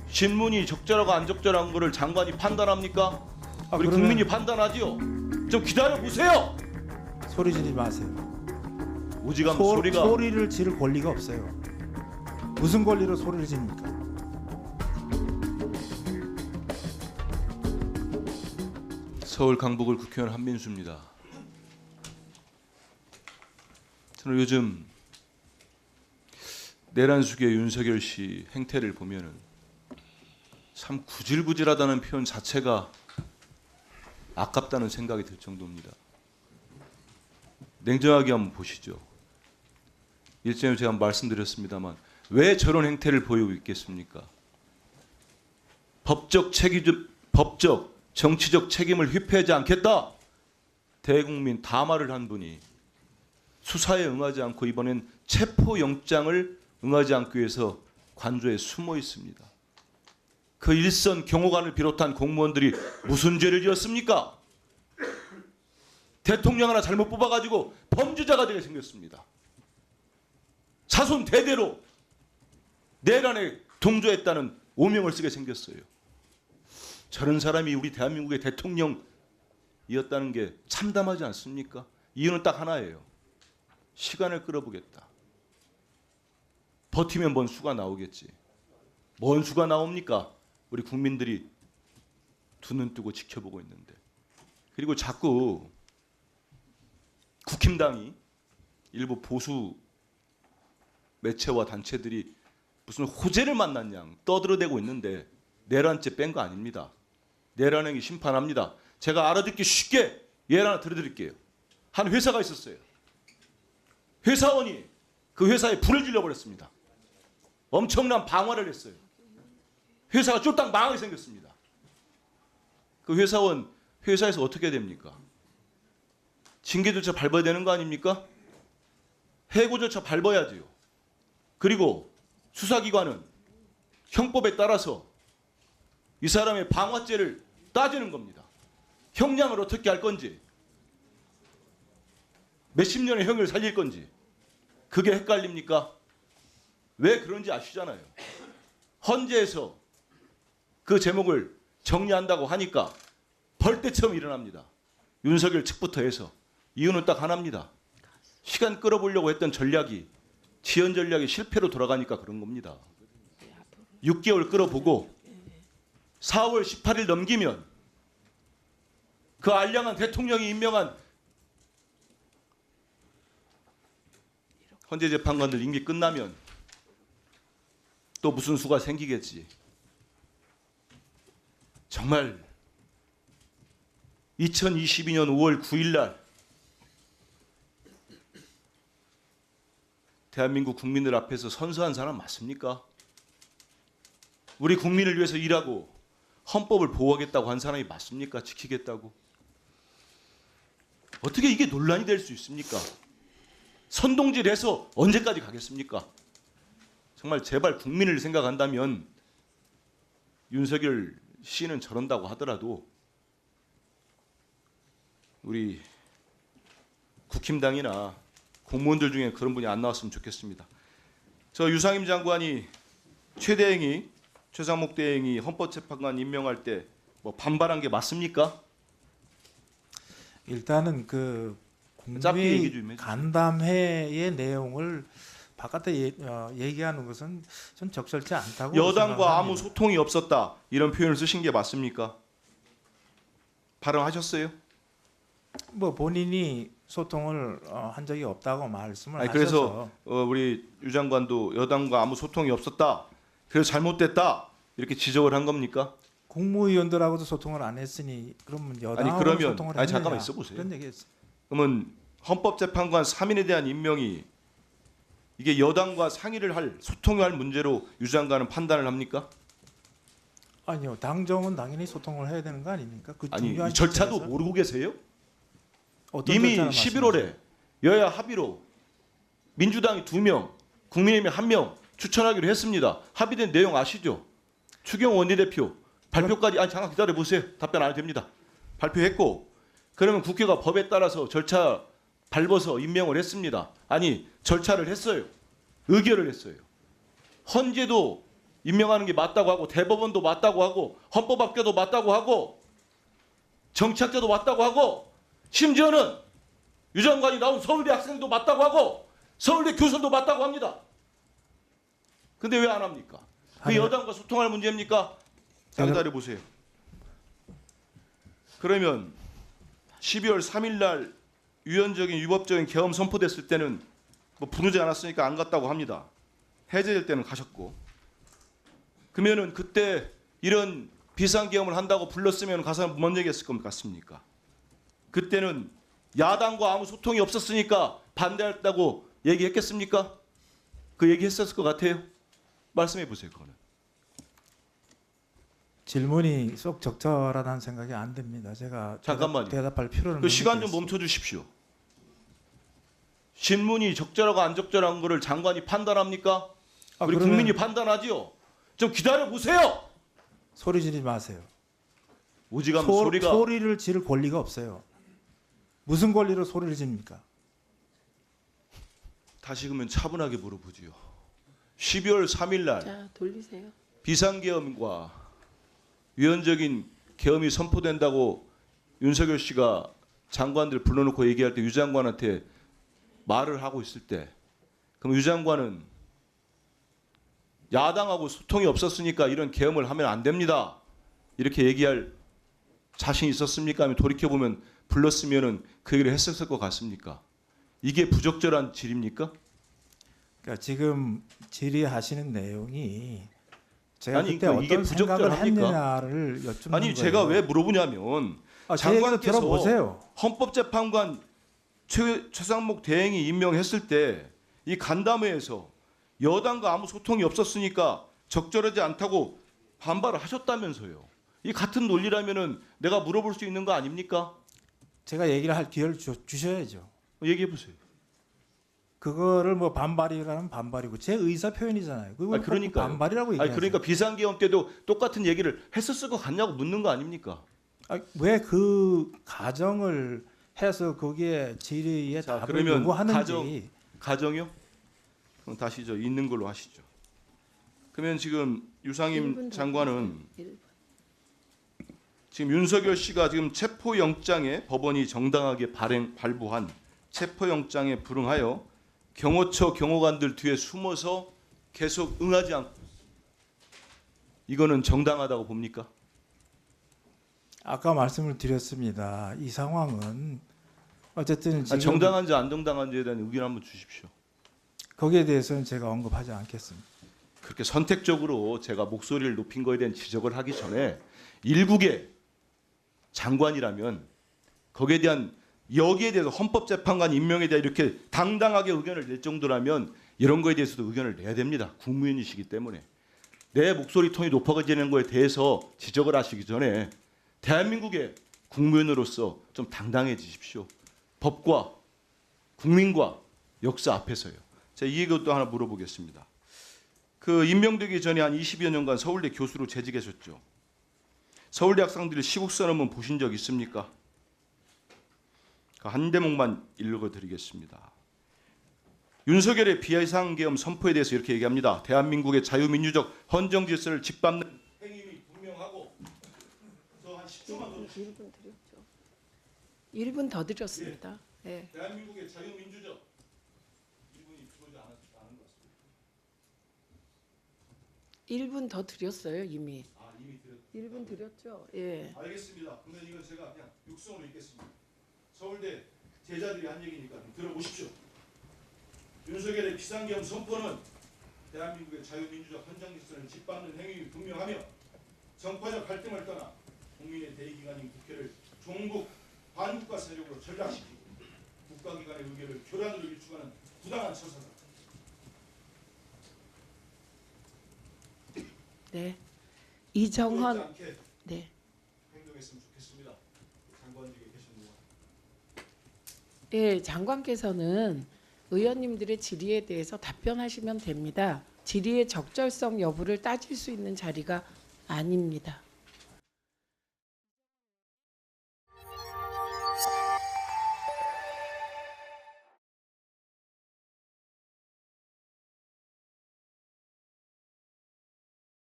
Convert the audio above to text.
신문이 적절하고 안 적절한 거를 장관이 판단합니까? 우리 그러면- 국민이 판단하지요. 좀 기다려 보세요. 소리 지르지 마세요. 오지간 소리가 소리를 지를 권리가 없어요. 무슨 권리로 소리를 지릅니까? 서울 강북을 국회의원 한민수입니다. 저는 요즘 내란숙의 윤석열 씨 행태를 보면은 참 구질구질하다는 표현 자체가 아깝다는 생각이 들 정도입니다. 냉정하게 한번 보시죠. 일전에 제가 말씀드렸습니다만 왜 저런 행태를 보이고 있겠습니까? 법적 정치적 책임을 회피하지 않겠다. 대국민 다 말을 한 분이 수사에 응하지 않고 이번엔 체포영장을 응하지 않기 위해서 관저에 숨어 있습니다. 그 일선 경호관을 비롯한 공무원들이 무슨 죄를 지었습니까? 대통령 하나 잘못 뽑아가지고 범죄자가 되게 생겼습니다. 자손 대대로 내란에 동조했다는 오명을 쓰게 생겼어요. 저런 사람이 우리 대한민국의 대통령이었다는 게 참담하지 않습니까? 이유는 딱 하나예요. 시간을 끌어보겠다. 버티면 뭔 수가 나오겠지. 뭔 수가 나옵니까? 우리 국민들이 두 눈 뜨고 지켜보고 있는데. 그리고 자꾸 국힘당이 일부 보수 매체와 단체들이 무슨 호재를 만난 양 떠들어대고 있는데 내란죄 뺀 거 아닙니다. 내란행위 심판합니다. 제가 알아듣기 쉽게 예를 하나 들어드릴게요. 한 회사가 있었어요. 회사원이 그 회사에 불을 질러버렸습니다. 엄청난 방화를 했어요. 회사가 쫄딱 망하게 생겼습니다. 그 회사원 회사에서 어떻게 됩니까? 징계조차 밟아야 되는 거 아닙니까? 해고조차 밟아야지요. 그리고 수사기관은 형법에 따라서 이 사람의 방화죄를 따지는 겁니다. 형량을 어떻게 할 건지, 몇십 년의 형을 살릴 건지 그게 헷갈립니까? 왜 그런지 아시잖아요. 헌재에서 그 제목을 정리한다고 하니까 벌떼처럼 일어납니다. 윤석열 측부터 해서. 이유는 딱 하나입니다. 시간 끌어보려고 했던 전략이 지연 전략이 실패로 돌아가니까 그런 겁니다. 6개월 끌어보고 4월 18일 넘기면 그 알량한 대통령이 임명한 헌재 재판관들 임기 끝나면 또 무슨 수가 생기겠지. 정말 2022년 5월 9일 날 대한민국 국민들 앞에서 선서한 사람 맞습니까? 우리 국민을 위해서 일하고 헌법을 보호하겠다고 한 사람이 맞습니까? 지키겠다고. 어떻게 이게 논란이 될 수 있습니까? 선동질해서 언제까지 가겠습니까? 정말 제발 국민을 생각한다면 윤석열 씨는 저런다고 하더라도 우리 국힘당이나 공무원들 중에 그런 분이 안 나왔으면 좋겠습니다. 저 유상임 장관이 최대행이 최상목 대행이 헌법재판관 임명할 때 뭐 반발한 게 맞습니까? 일단은 그 짧게 얘기 국민 좀 해주세요. 간담회의 내용을 바깥에 얘기하는 것은 전 적절치 않다고 여당과 생각합니다. 아무 소통이 없었다 이런 표현을 쓰신 게 맞습니까? 발언하셨어요? 뭐 본인이 소통을 한 적이 없다고 말씀을 아니, 하셔서 그래서 우리 유 장관도 여당과 아무 소통이 없었다. 그래서 잘못됐다 이렇게 지적을 한 겁니까? 국무위원들하고도 소통을 안 했으니 그러면 여당하고 그러면 소통을 아니 했느냐 잠깐만 있어 보세요. 그런 얘기했어요. 그러면 헌법재판관 3인에 대한 임명이 이게 여당과 상의를 할 소통을 할 문제로 유 장관은 판단을 합니까? 아니요, 당정은 당연히 소통을 해야 되는 거 아닙니까? 그 아니 중요한 이 절차도 시점에서 모르고 계세요? 어떤 이미 절차를 11월에 여야 합의로 민주당이 2명, 국민의힘이 1명 추천하기로 했습니다. 합의된 내용 아시죠? 추경 원내대표 발표까지 아니 잠깐 기다려 보세요. 답변 안 해도 됩니다. 발표했고 그러면 국회가 법에 따라서 절차 밟아서 임명을 했습니다. 아니 절차를 했어요. 의결을 했어요. 헌재도 임명하는 게 맞다고 하고 대법원도 맞다고 하고 헌법학계도 맞다고 하고 정치학자도 맞다고 하고 심지어는 유 장관이 나온 서울대 학생도 맞다고 하고 서울대 교수도 맞다고 합니다. 근데 왜 안 합니까? 그 아니요. 여당과 소통할 문제입니까? 기다려 보세요. 그러면 12월 3일 날 유연적인 위법적인 계엄 선포됐을 때는 뭐 부르지 않았으니까 안 갔다고 합니다. 해제될 때는 가셨고. 그러면은 그때 이런 비상계엄을 한다고 불렀으면 가서 뭔 얘기했을 것 같습니까? 그때는 야당과 아무 소통이 없었으니까 반대했다고 얘기했겠습니까? 그 얘기했었을 것 같아요. 말씀해 보세요. 그거는. 질문이 쏙 적절하다는 생각이 안 듭니다. 제가 잠깐만요. 대답할 필요는 그 시간 좀 없겠습니다. 멈춰 주십시오. 신문이 적절하고 안 적절한 거를 장관이 판단합니까? 아, 우리 그러면 국민이 판단하지요. 좀 기다려 보세요. 소리 지르지 마세요. 오지간 소리가 소리를 지를 권리가 없어요. 무슨 권리로 소리를 지릅니까? 다시 그러면 차분하게 물어보지요. 12월 3일 날 자, 돌리세요. 비상계엄과 위헌적인 계엄이 선포된다고 윤석열 씨가 장관들 불러놓고 얘기할 때 유 장관한테 말을 하고 있을 때 그럼 유 장관은 야당하고 소통이 없었으니까 이런 계엄을 하면 안 됩니다. 이렇게 얘기할 자신 있었습니까? 아니면 돌이켜보면 불렀으면은 그 얘기를 했었을 것 같습니까? 이게 부적절한 질입니까? 그러니까 지금 질의하시는 내용이 제가 아니, 그때 그러니까 이게 어떤 생각을 부적절합니까? 했느냐를 여쭙는 아니 거예요. 제가 왜 물어보냐면 제 얘기도 장관께서 들어보세요. 헌법재판관 최상목 대행이 임명했을 때 이 간담회에서 여당과 아무 소통이 없었으니까 적절하지 않다고 반발을 하셨다면서요. 이 같은 논리라면은 내가 물어볼 수 있는 거 아닙니까? 제가 얘기를 할 기회를 주셔야죠. 얘기해 보세요. 그거를 뭐 반발이라면 반발이고 제 의사 표현이잖아요. 그걸 그러니까요. 반발이라고 아니 얘기하세요. 그러니까 비상계엄 때도 똑같은 얘기를 했었을 것 같냐고 묻는 거 아닙니까? 왜 그 가정을 해서 거기에 질의에 자, 답을 그러면 요구하는지 가정이요? 그럼 다시 저 있는 걸로 하시죠. 그러면 지금 유상임 1분 더 장관은 드리세요. 1분. 지금 윤석열 씨가 지금 체포영장에 법원이 정당하게 발부한 체포영장에 불응하여 경호처 경호관들 뒤에 숨어서 계속 응하지 않고 이거는 정당하다고 봅니까? 아까 말씀을 드렸습니다. 이 상황은 어쨌든 지금 정당한지 안 정당한지에 대한 의견 한번 주십시오. 거기에 대해서는 제가 언급하지 않겠습니다. 그렇게 선택적으로 제가 목소리를 높인 거에 대한 지적을 하기 전에 일국의 장관이라면 거기에 대한 여기에 대해서 헌법재판관 임명에 대해 이렇게 당당하게 의견을 낼 정도라면 이런 거에 대해서도 의견을 내야 됩니다. 국무위원이시기 때문에 내 목소리 톤이 높아지는 거에 대해서 지적을 하시기 전에 대한민국의 국무위원으로서 좀 당당해지십시오. 법과 국민과 역사 앞에서요. 제가 이 얘기도 하나 물어보겠습니다. 그 임명되기 전에 한 20여 년간 서울대 교수로 재직하셨죠. 서울대 학생들이 시국선언문 보신 적 있습니까? 한 대목만 읽어드리겠습니다. 윤석열의 비상계엄 선포에 대해서 이렇게 얘기합니다. 대한민국의 자유민주적 헌정 질서를 짓밟는 행위 분명하고 한 10초만 더 1분 드렸죠. 1분 더 드렸습니다. 네. 대한민국의 자유민주적 이분이 들어오지 않은 것 같습니다. 1분 더 드렸어요, 이미. 이미 드렸. 1분 드렸죠. 예. 알겠습니다. 그러면 이건 제가 그냥 육성으로 읽겠습니다. 서울대 제자들이 한 얘기니까 좀 들어보십시오. 윤석열의 비상계엄 선포는 대한민국의 자유민주적 헌정질서를 짓밟는 행위 분명하며 정파적 갈등을 떠나 국민의 대의기관인 국회를 종북 반국가 세력으로 전락시키고 국가기관의 의결을 교란으로 일축하는 부당한 처사다. 네. 이정헌. 그렇지 않게 네. 행동했으면 좋겠습니다. 장관직에 계신 동안. 예, 장관께서는 의원님들의 질의에 대해서 답변하시면 됩니다. 질의의 적절성 여부를 따질 수 있는 자리가 아닙니다.